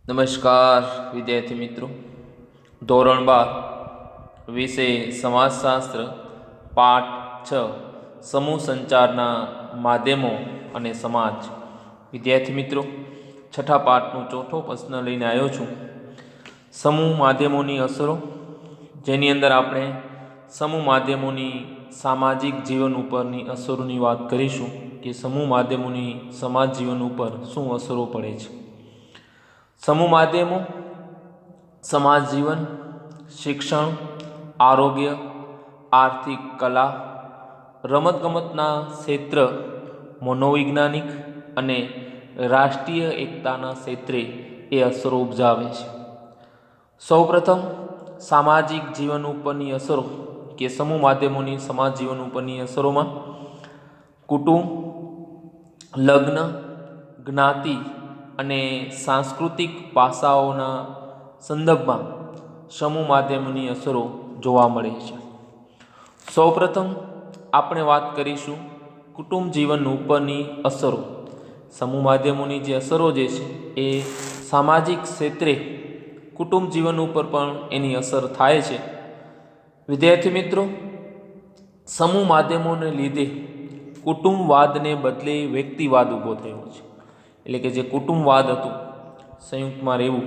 નમસ્કાર વિદ્યાર્થી મિત્રો. ધોરણ 12 વિષય સમાજશાસ્ત્ર પાઠ 6 સમૂહ સંચારના માધ્યમો અને સમાજ. વિદ્યાર્થી મિત્રો, છઠ્ઠા પાઠનો ચોથો પ્રશ્ન લઈને આવ્યો છું. સમૂહ માધ્યમોની અસરો, જેની અંદર આપણે સમૂહ માધ્યમોની સામાજિક જીવન ઉપરની અસરોની વાત કરીશું કે સમૂહ માધ્યમોની સમાજ જીવન ઉપર શું અસરો પડે છે. સમૂહ માધ્યમો સમાજ જીવન, શિક્ષણ, આરોગ્ય, આર્થિક, કલા, રમતગમતના ક્ષેત્ર, મનોવૈજ્ઞાનિક અને રાષ્ટ્રીય એકતાના ક્ષેત્રે એ અસરો ઉપજાવે છે. સૌપ્રથમ સામાજિક જીવન ઉપરની અસરો કે સમૂહ માધ્યમોની સમાજ જીવન ઉપરની અસરોમાં કુટુંબ, લગ્ન, જ્ઞાતિ અને સાંસ્કૃતિક પાસાઓના સંદર્ભમાં સમૂહ માધ્યમોની અસરો જોવા મળે છે. સૌપ્રથમ આપણે વાત કરીશું કુટુંબ જીવન ઉપરની અસરો. સમૂહ માધ્યમોની જે અસરો જે છે એ સામાજિક ક્ષેત્રે કુટુંબ જીવન ઉપર પણ એની અસર થાય છે. વિદ્યાર્થી મિત્રો, સમૂહ માધ્યમોને લીધે કુટુંબવાદને બદલે વ્યક્તિવાદ ઊભો થયો છે. એટલે કે જે કુટુંબવાદ હતું, સંયુક્તમાં રહેવું,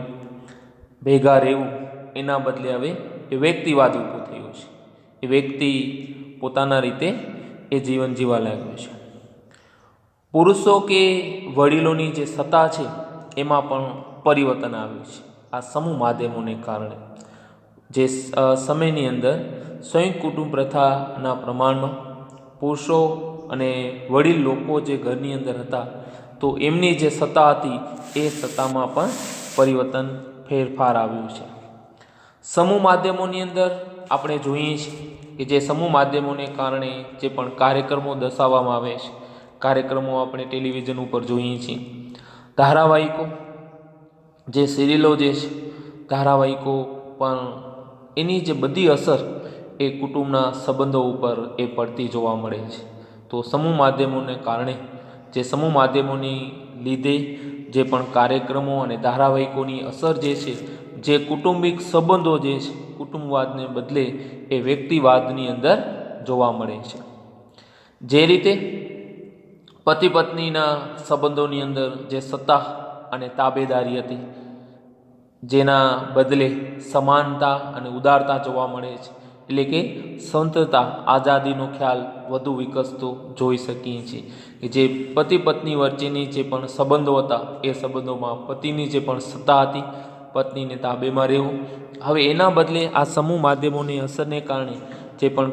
ભેગા રહેવું, એના બદલે હવે એ વ્યક્તિવાદ ઊભો થયો છે. એ વ્યક્તિ પોતાના રીતે એ જીવન જીવવા લાગ્યો છે. પુરુષો કે વડીલોની જે સત્તા છે એમાં પણ પરિવર્તન આવ્યું છે આ સમૂહ માધ્યમોને કારણે. જે સમયની અંદર સંયુક્ત કુટુંબ પ્રથાના પ્રમાણમાં પુરુષો અને વડીલ લોકો જે ઘરની અંદર હતા તો એમની જે સત્તા હતી એ સત્તામાં પણ પરિવર્તન, ફેરફાર આવ્યું છે. સમૂહ માધ્યમોની અંદર આપણે જોઈએ છીએ કે જે સમૂહ માધ્યમોને કારણે જે પણ કાર્યક્રમો દર્શાવવામાં આવે છે, કાર્યક્રમો આપણે ટેલિવિઝન ઉપર જોઈએ છીએ, ધારાવાહિકો, જે સિરિયલો જે છે, ધારાવાહિકો પણ એની જે બધી અસર એ કુટુંબના સંબંધો ઉપર એ પડતી જોવા મળે છે. તો સમૂહ માધ્યમોને કારણે, જે સમૂહ માધ્યમોની લીધે જે પણ કાર્યક્રમો અને ધારાવાહિકોની અસર જે છે, જે કુટુંબિક સંબંધો જે છે કુટુંબવાદને બદલે એ વ્યક્તિવાદની અંદર જોવા મળે છે. જે રીતે પતિ પત્નીના સંબંધોની અંદર જે સત્તા અને તાબેદારી હતી, જેના બદલે સમાનતા અને ઉદારતા જોવા મળે છે. એટલે કે સ્વતંત્રતા, આઝાદીનો ખ્યાલ વધુ વિકસતો જોઈ શકીએ છીએ. કે જે પતિ પત્ની વચ્ચેની જે પણ સંબંધો હતા એ સંબંધોમાં પતિની જે પણ સત્તા હતી, પત્નીને તાબેમાં રહેવું, હવે એના બદલે આ સમૂહ માધ્યમોની અસરને કારણે જે પણ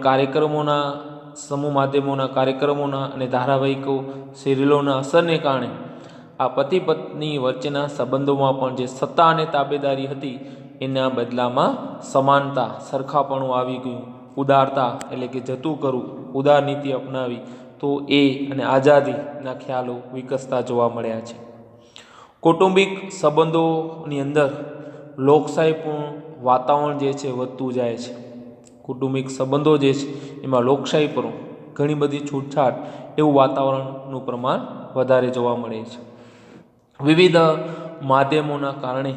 સમૂહ માધ્યમોના કાર્યક્રમોના અને ધારાવાહિકો, સિરિયલોના અસરને કારણે આ પતિ પત્ની વચ્ચેના સંબંધોમાં પણ જે સત્તા અને તાબેદારી હતી એના બદલામાં સમાનતા, સરખાપણું આવી ગયું, ઉદારતા એટલે કે જતું કરવું, ઉદાર નીતિ અપનાવી તો એ અને આઝાદીના ખ્યાલો વિકસતા જોવા મળ્યા છે. કૌટુંબિક સંબંધોની અંદર લોકશાહીપૂર્ણ વાતાવરણ જે છે વધતું જાય છે. કૌટુંબિક સંબંધો જે છે એમાં લોકશાહીપૂર્ણ, ઘણી બધી છૂટછાટ એવું વાતાવરણનું પ્રમાણ વધારે જોવા મળે છે. વિવિધ માધ્યમોના કારણે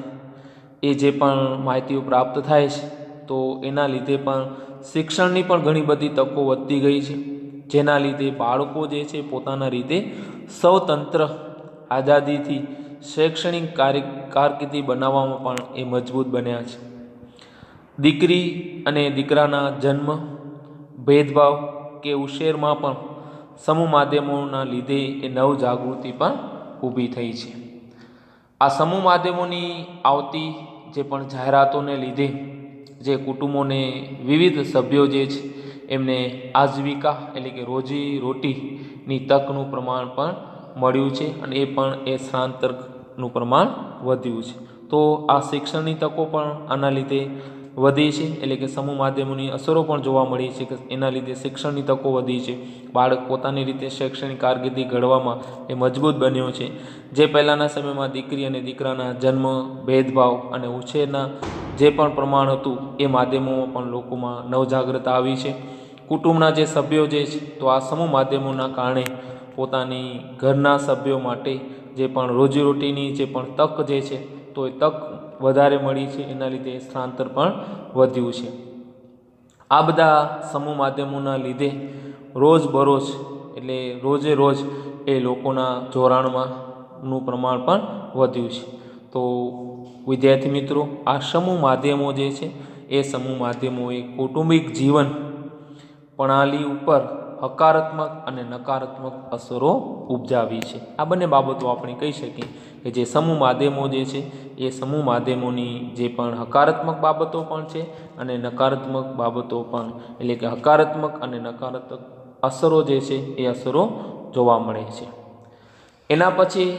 એ જે પણ માહિતીઓ પ્રાપ્ત થાય છે તો એના લીધે પણ શિક્ષણની પણ ઘણી બધી તકો વધતી ગઈ છે. જેના લીધે બાળકો જે છે પોતાના રીતે સ્વતંત્ર, આઝાદીથી શૈક્ષણિક કારકિર્દી બનાવવામાં પણ એ મજબૂત બન્યા છે. દીકરી અને દીકરાના જન્મ, ભેદભાવ કે ઉછેરમાં પણ સમૂહ માધ્યમોના લીધે એ નવજાગૃતિ પણ ઊભી થઈ છે. આ સમૂહ માધ્યમોની આવતી જે પણ જાહેરાતોને લીધે જે કુટુંબોને વિવિધ સભ્યો જે છે એમને આજીવિકા એટલે કે રોજી રોટીની તકનું પ્રમાણ પણ મળ્યું છે અને એ પણ એ સ્થળાંતરનું પ્રમાણ વધ્યું છે. તો આ શિક્ષણની તકો પણ આના લીધે વધી છે. એટલે કે સમૂહ માધ્યમોની અસરો પણ જોવા મળી છે કે એના લીધે શિક્ષણની તકો વધી છે. બાળક પોતાની રીતે શૈક્ષણિક કારકિર્દી ઘડવામાં એ મજબૂત બન્યો છે. જે પહેલાંના સમયમાં દીકરી અને દીકરાના જન્મ, ભેદભાવ અને ઉછેરના જે પણ પ્રમાણ હતું એ માધ્યમોમાં પણ લોકોમાં નવજાગ્રતા આવી છે. કુટુંબના જે સભ્યો જે છે તો આ સમૂહ માધ્યમોના કારણે પોતાની ઘરના સભ્યો માટે જે પણ રોજીરોટીની જે પણ તક જે છે તો તો એ તક વધારે મળી છે, એના લીધે સ્થળાંતર પણ વધ્યું છે. આ બધા સમૂહ માધ્યમોના લીધે રોજબરોજ એટલે રોજે રોજ એ લોકોના જોડાણમાંનું પ્રમાણ પણ વધ્યું છે. તો વિદ્યાર્થી મિત્રો, આ સમૂહ માધ્યમો જે છે એ સમૂહ માધ્યમોએ કૌટુંબિક જીવન પ્રણાલી ઉપર હકારાત્મક અને નકારાત્મક અસરો ઉપજાવી છે. આ બંને બાબતો આપણે કહી શકીએ કે જે સમૂહ માધ્યમો જે છે એ સમૂહ માધ્યમોની જે પણ હકારાત્મક બાબતો પણ છે અને નકારાત્મક બાબતો પણ, એટલે કે હકારાત્મક અને નકારાત્મક અસરો જે છે એ અસરો જોવા મળે છે. એના પછી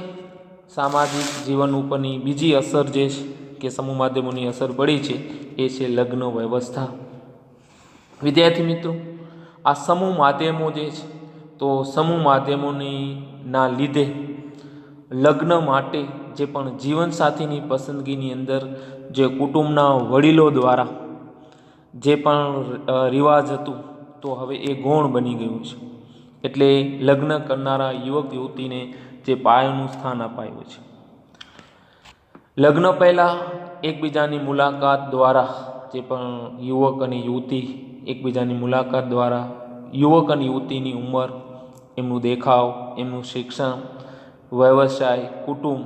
સામાજિક જીવન ઉપરની બીજી અસર જે છે કે સમૂહ માધ્યમોની અસર પડી છે એ છે લગ્ન વ્યવસ્થા. વિદ્યાર્થી મિત્રો, આ સમૂહ માધ્યમો જે છે તો સમૂહ માધ્યમોની ના લીધે લગ્ન માટે જે પણ જીવનસાથીની પસંદગીની અંદર જે કુટુંબના વડીલો દ્વારા જે પણ રિવાજ હતું તો હવે એ ગૌણ બની ગયું છે. એટલે લગ્ન કરનારા યુવક યુવતીને જે પાયાનું સ્થાન અપાયું છે. લગ્ન પહેલાં એકબીજાની મુલાકાત દ્વારા જે પણ યુવક અને યુવતી એકબીજાની મુલાકાત દ્વારા યુવક અને યુવતીની ઉંમર, એમનું દેખાવ, એમનું શિક્ષણ, વ્યવસાય, કુટુંબ,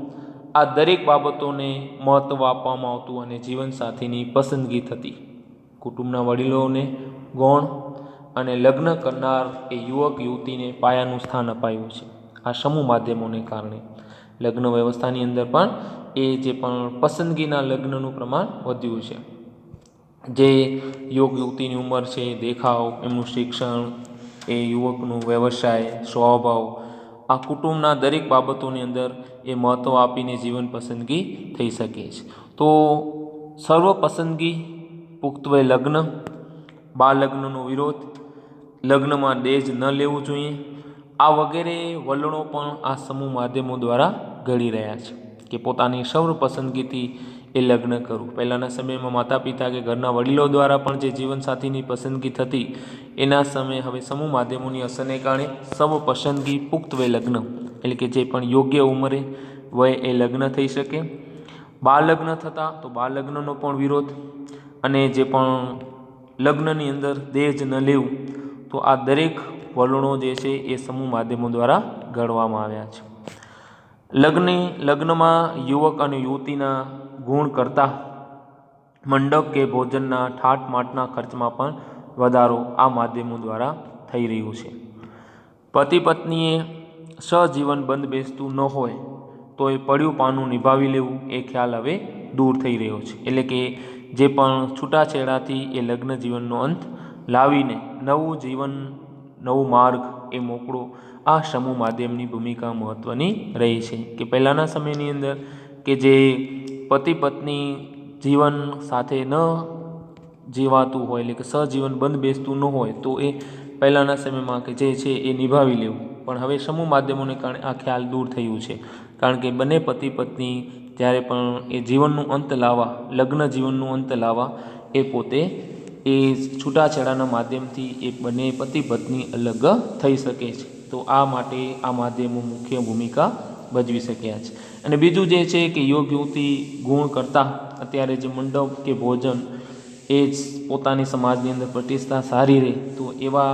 આ દરેક બાબતોને મહત્ત્વ આપવામાં આવતું અને જીવનસાથીની પસંદગી થતી. કુટુંબના વડીલોને ગૌણ અને લગ્ન કરનાર એ યુવક યુવતીને પાયાનું સ્થાન અપાયું છે. આ સમૂહ માધ્યમોને કારણે લગ્ન વ્યવસ્થાની અંદર પણ એ જે પણ પસંદગીના લગ્નનું પ્રમાણ વધ્યું છે. જે યુવક યુવતીની ઉંમર છે, દેખાવ, એમનું શિક્ષણ, એ યુવકનું વ્યવસાય, સ્વભાવ, આ કુટુંબના દરેક બાબતોની અંદર એ મહત્ત્વ આપીને જીવન પસંદગી થઈ શકે છે. તો સર્વ પસંદગી, પુખ્તવય લગ્ન, બાળ લગ્નનો વિરોધ, લગ્નમાં દહેજ ન લેવું જોઈએ, આ વગેરે વલણો પણ આ સમૂહ માધ્યમો દ્વારા ઘડી રહ્યા છે કે પોતાની સર્વ પસંદગીથી એ લગ્ન કરવું. પહેલાંના સમયમાં માતા પિતા કે ઘરના વડીલો દ્વારા પણ જે જીવનસાથીની પસંદગી થતી, એના સમયે હવે સમૂહ માધ્યમોની અસરને કારણે સર્વ પસંદગી, પુખ્તવય લગ્ન, એટલે કે જે પણ યોગ્ય ઉંમરે વય એ લગ્ન થઈ શકે. બાળ લગ્ન થતા તો બાળ લગ્નનો પણ વિરોધ, અને જે પણ લગ્નની અંદર દહેજ ન લેવું, તો આ દરેક વલણો જે છે એ સમૂહ માધ્યમો દ્વારા ઘડવામાં આવ્યા છે. લગ્નમાં યુવક અને યુવતીના ગુણ કરતાં મંડપ કે ભોજનના ઠાઠમાઠના ખર્ચમાં પણ વધારો આ માધ્યમો દ્વારા થઈ રહ્યું છે. પતિ પત્નીએ સહજીવન બંધ બેસતું ન હોય તો એ પડ્યું પાનું નિભાવી લેવું, એ ખ્યાલ હવે દૂર થઈ રહ્યો છે. એટલે કે જે પણ છૂટાછેડાથી એ લગ્ન જીવનનો અંત લાવીને નવું જીવન, નવું માર્ગ એ મોકળો, આ સમૂહ માધ્યમની ભૂમિકા મહત્ત્વની રહી છે. કે પહેલાંના સમયની અંદર કે જે પતિ પત્ની જીવન સાથે ન જીવાતું હોય, એટલે કે સહજીવન બંધ બેસતું ન હોય તો એ પહેલાંના સમયમાં કે જે છે એ નિભાવી લેવું. પણ હવે સમૂહ માધ્યમોને કારણે આ ખ્યાલ દૂર થયું છે. કારણ કે બંને પતિ પત્ની જ્યારે પણ એ જીવનનું અંત લાવવા, લગ્ન જીવનનું અંત લાવવા, એ પોતે એ છૂટાછેડાના માધ્યમથી એ બંને પતિ પત્ની અલગ થઈ શકે છે. તો આ માટે આ માધ્યમો મુખ્ય ભૂમિકા ભજવી શક્યા છે. અને બીજું જે છે કે યુવક યુવતી ગુણ કરતાં અત્યારે જે મંડપ કે ભોજન એ જ પોતાની સમાજની અંદર પ્રતિષ્ઠા સારી રહે, તો એવા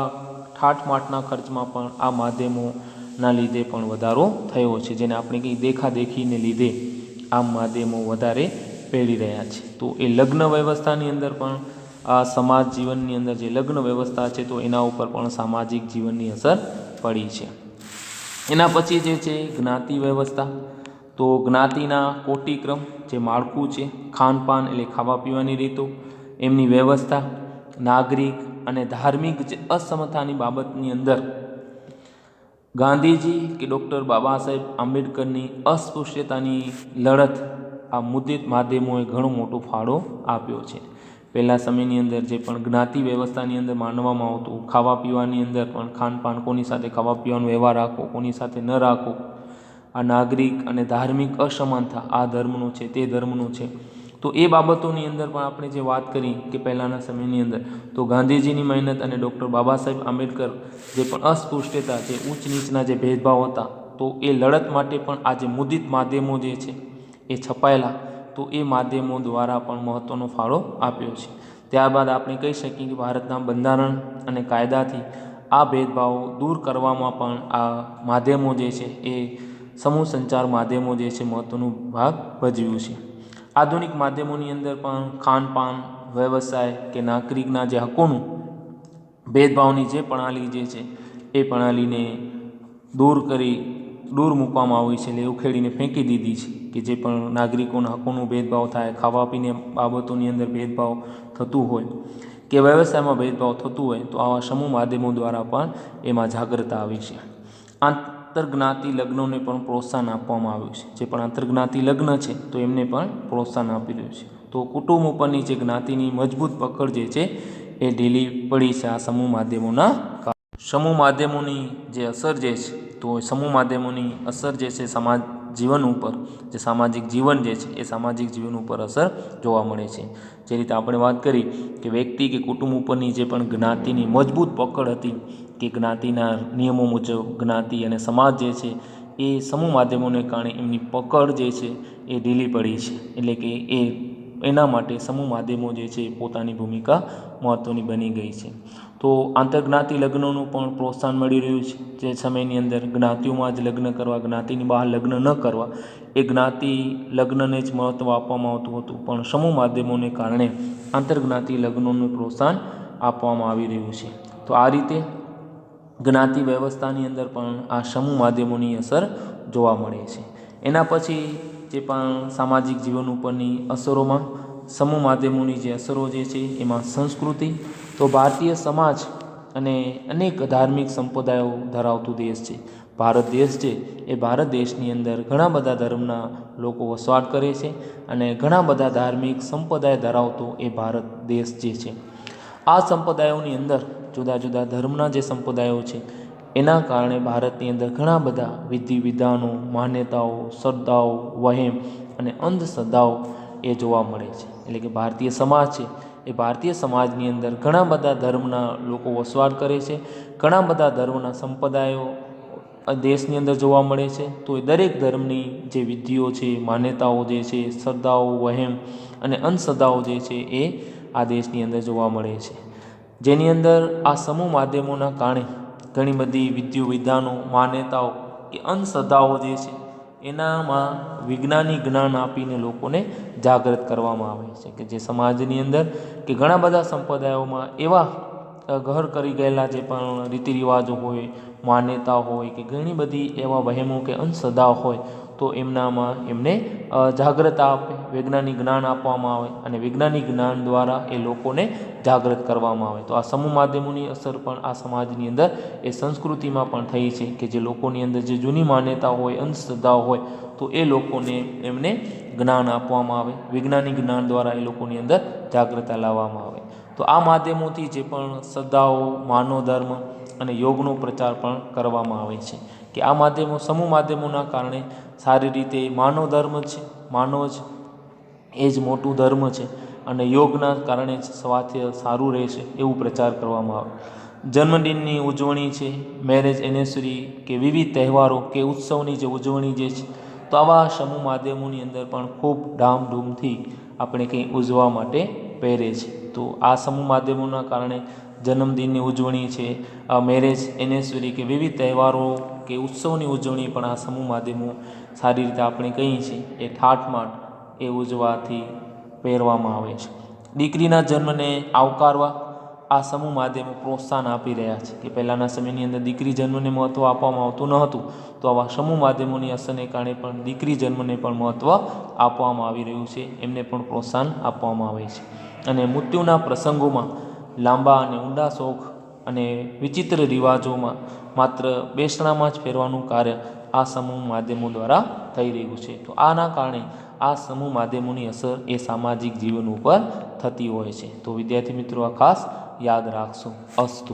ઠાઠમાઠના ખર્ચમાં પણ આ માધ્યમોના લીધે પણ વધારો થયો છે. જેને આપણે કંઈ દેખાદેખીને લીધે આ માધ્યમો વધારે પેળી રહ્યા છે. તો એ લગ્ન વ્યવસ્થાની અંદર પણ આ સમાજ જીવનની અંદર જે લગ્ન વ્યવસ્થા છે તો એના ઉપર પણ સામાજિક જીવનની અસર પડી છે. એના પછી જે છે જ્ઞાતિ વ્યવસ્થા. તો જ્ઞાતિના કોટિક્રમ જે માળખું છે, ખાનપાન એટલે ખાવા પીવાની રીતો, એમની વ્યવસ્થા, નાગરિક અને ધાર્મિક જે અસમતાની બાબતની અંદર ગાંધીજી કે ડૉક્ટર બાબા સાહેબ આંબેડકરની અસ્પૃશ્યતાની લડત આ મુદ્રિત માધ્યમોએ ઘણો મોટો ફાળો આપ્યો છે. પહેલાં સમયની અંદર જે પણ જ્ઞાતિ વ્યવસ્થાની અંદર માનવામાં આવતું, ખાવા પીવાની અંદર પણ ખાનપાન, કોની સાથે ખાવા પીવાનો વ્યવહાર રાખવો, કોની સાથે ન રાખવો, આ નાગરિક અને ધાર્મિક અસમાનતા, આ ધર્મનું છે તે ધર્મનું છે, તો એ બાબતોની અંદર પણ આપણે જે વાત કરી કે પહેલાંના સમયની અંદર તો ગાંધીજીની મહેનત અને ડૉક્ટર બાબા સાહેબ આંબેડકર જે પણ અસ્પૃશ્યતા, જે ઊંચ નીચના જે ભેદભાવ હતા, તો એ લડત માટે પણ આ જે મુદ્રિત માધ્યમો જે છે એ છપાયેલા, તો તો એ માધ્યમો દ્વારા પણ મહત્ત્વનો ફાળો આપ્યો છે. ત્યારબાદ આપણે કહી શકીએ કે ભારતના બંધારણ અને કાયદાથી આ ભેદભાવ દૂર કરવામાં પણ આ માધ્યમો જે છે એ સમૂહ સંચાર માધ્યમો જે છે મહત્ત્વનો ભાગ ભજવ્યું છે. આધુનિક માધ્યમોની અંદર પણ ખાનપાન, વ્યવસાય કે નાગરિકના જે હકોનું ભેદભાવની જે પ્રણાલી જે છે એ પ્રણાલીને દૂર મૂકવામાં આવી છે, એટલે ઉખેડીને ફેંકી દીધી છે કે જે પણ નાગરિકોના હકોનો ભેદભાવ થાય, ખાવા પીને બાબતોની અંદર ભેદભાવ થતું હોય કે વ્યવસાયમાં ભેદભાવ થતું હોય તો આવા સમૂહ માધ્યમો દ્વારા પણ એમાં જાગૃતતા આવી છે. આંતરજ્ઞાતિ લગ્નોને પણ પ્રોત્સાહન આપવામાં આવ્યું છે. જે પણ આંતરજ્ઞાતિ લગ્ન છે તો એમને પણ પ્રોત્સાહન આપી રહ્યું છે. તો કુટુંબ ઉપરની જે જ્ઞાતિની મજબૂત પકડ જે છે એ ઢીલી પડી છે આ સમૂહ માધ્યમોના કારણે. સમૂહ માધ્યમોની જે અસર જે છે તો સમૂહ માધ્યમોની અસર જે છે સમાજ જીવન ઉપર, જે સામાજિક જીવન જે છે એ સામાજિક જીવન ઉપર અસર જોવા મળે છે. જે રીતે આપણે વાત કરી કે વ્યક્તિ કે કુટુંબ ઉપરની જે પણ જ્ઞાતિની મજબૂત પકડ હતી કે જ્ઞાતિના નિયમો મુજબ જ્ઞાતિ અને સમાજ જે છે એ સમૂહ માધ્યમોને કારણે એમની પકડ જે છે એ ઢીલી પડી છે. એટલે કે એના માટે સમૂહ માધ્યમો જે છે એ પોતાની ભૂમિકા મહત્ત્વની બની ગઈ છે. તો આંતરજ્ઞાતિ લગ્નોનું પણ પ્રોત્સાહન મળી રહ્યું છે. જે સમયની અંદર જ્ઞાતિઓમાં જ લગ્ન કરવા, જ્ઞાતિની બહાર લગ્ન ન કરવા, એ જ્ઞાતિ લગ્નને જ મહત્ત્વ આપવામાં આવતું હતું. પણ સમૂહ માધ્યમોને કારણે આંતરજ્ઞાતિ લગ્નોનું પ્રોત્સાહન આપવામાં આવી રહ્યું છે. તો આ રીતે જ્ઞાતિ વ્યવસ્થાની અંદર પણ આ સમૂહ માધ્યમોની અસર જોવા મળે છે. એના પછી જે પણ સામાજિક જીવન ઉપરની અસરોમાં સમૂહ માધ્યમોની જે અસરો જે છે એમાં સંસ્કૃતિ, તો ભારતીય સમાજ અને અનેક ધાર્મિક સંપ્રદાયો ધરાવતો દેશ છે. ભારત દેશ છે એ ભારત દેશની અંદર ઘણા બધા ધર્મના લોકો વસવાટ કરે છે અને ઘણા બધા ધાર્મિક સંપ્રદાય ધરાવતો એ ભારત દેશ જે છે. આ સંપ્રદાયોની અંદર જુદા જુદા ધર્મના જે સંપ્રદાયો છે એના કારણે ભારતની અંદર ઘણા બધા વિધિ વિધાનો, માન્યતાઓ, શ્રદ્ધાઓ, વહેમ અને અંધશ્રદ્ધાઓ એ જોવા મળે છે. એટલે કે ભારતીય સમાજ છે એ ભારતીય સમાજની અંદર ઘણા બધા ધર્મના લોકો વસવાટ કરે છે, ઘણા બધા ધર્મના સંપ્રદાયો દેશની અંદર જોવા મળે છે. તો એ દરેક ધર્મની જે વિધિઓ છે, માન્યતાઓ જે છે, શ્રદ્ધાઓ, વહેમ અને અંધશ્રદ્ધાઓ જે છે એ આ દેશની અંદર જોવા મળે છે. જેની અંદર આ સમૂહ માધ્યમોના કારણે ઘણી બધી વિધિઓ વિધાનો, માન્યતાઓ કે અંધશ્રદ્ધાઓ જે છે એનામાં વૈજ્ઞાનિક જ્ઞાન આપીને લોકોને જાગૃત કરવામાં આવે છે. કે જે સમાજની અંદર કે ઘણા બધા સંપ્રદાયોમાં એવા ઘર કરી ગયેલા જે પણ રીતિ રિવાજો હોય, માન્યતા હોય કે ઘણી બધી એવા વહેમો કે અંધશ્રદ્ધાઓ હોય તો એમનામાં એમને જાગૃતતા આપે, વૈજ્ઞાનિક જ્ઞાન આપવામાં આવે અને વૈજ્ઞાનિક જ્ઞાન દ્વારા એ લોકોને જાગૃત કરવામાં આવે. તો આ સમૂહ માધ્યમોની અસર પણ આ સમાજની અંદર એ સંસ્કૃતિમાં પણ થઈ છે કે જે લોકોની અંદર જે જૂની માન્યતા હોય, અંધશ્રદ્ધાઓ હોય તો એ લોકોને એમને જ્ઞાન આપવામાં આવે, વૈજ્ઞાનિક જ્ઞાન દ્વારા એ લોકોની અંદર જાગૃતતા લાવવામાં આવે. તો આ માધ્યમોથી જે પણ શ્રદ્ધાઓ, માનવ ધર્મ અને યોગનો પ્રચાર પણ કરવામાં આવે છે. કે આ માધ્યમો સમૂહ માધ્યમોના કારણે સારી રીતે માનવ ધર્મ છે, માનવ જ એ જ મોટું ધર્મ છે અને યોગના કારણે જ સ્વાસ્થ્ય સારું રહેશે એવું પ્રચાર કરવામાં આવે. જન્મદિનની ઉજવણી છે, મેરેજ એનિવર્સરી કે વિવિધ તહેવારો કે ઉત્સવની જે ઉજવણી જે છે તો આવા સમૂહ માધ્યમોની અંદર પણ ખૂબ ધામધૂમથી આપણે કંઈ ઉજવવા માટે પહેરે છે. તો આ સમૂહ માધ્યમોના કારણે જન્મદિનની ઉજવણી છે, મેરેજ એનિવર્સરી કે વિવિધ તહેવારો કે ઉત્સવની ઉજવણી પણ આ સમૂહ માધ્યમો સારી રીતે આપણે કહીએ છીએ એ ઠાઠમાઠ એ ઉજવાથી પહેરવામાં આવે છે. દીકરીના જન્મને આવકારવા આ સમૂહ માધ્યમો પ્રોત્સાહન આપી રહ્યા છે. કે પહેલાંના સમયની અંદર દીકરી જન્મને મહત્ત્વ આપવામાં આવતું ન હતું તો આવા સમૂહ માધ્યમોની અસરને કારણે પણ દીકરી જન્મને પણ મહત્ત્વ આપવામાં આવી રહ્યું છે, એમને પણ પ્રોત્સાહન આપવામાં આવે છે. અને મૃત્યુના પ્રસંગોમાં લાંબા અને ઊંડા શોખ અને વિચિત્ર રિવાજોમાં માત્ર બેસણામાં જ પહેરવાનું કાર્ય આ સમૂહ માધ્યમો દ્વારા થઈ રહ્યું છે. તો આના કારણે આ સમૂહ માધ્યમોની અસર એ સામાજિક જીવન ઉપર થતી હોય છે. તો વિદ્યાર્થી મિત્રો આ ખાસ યાદ રાખશો. અસ્તુ.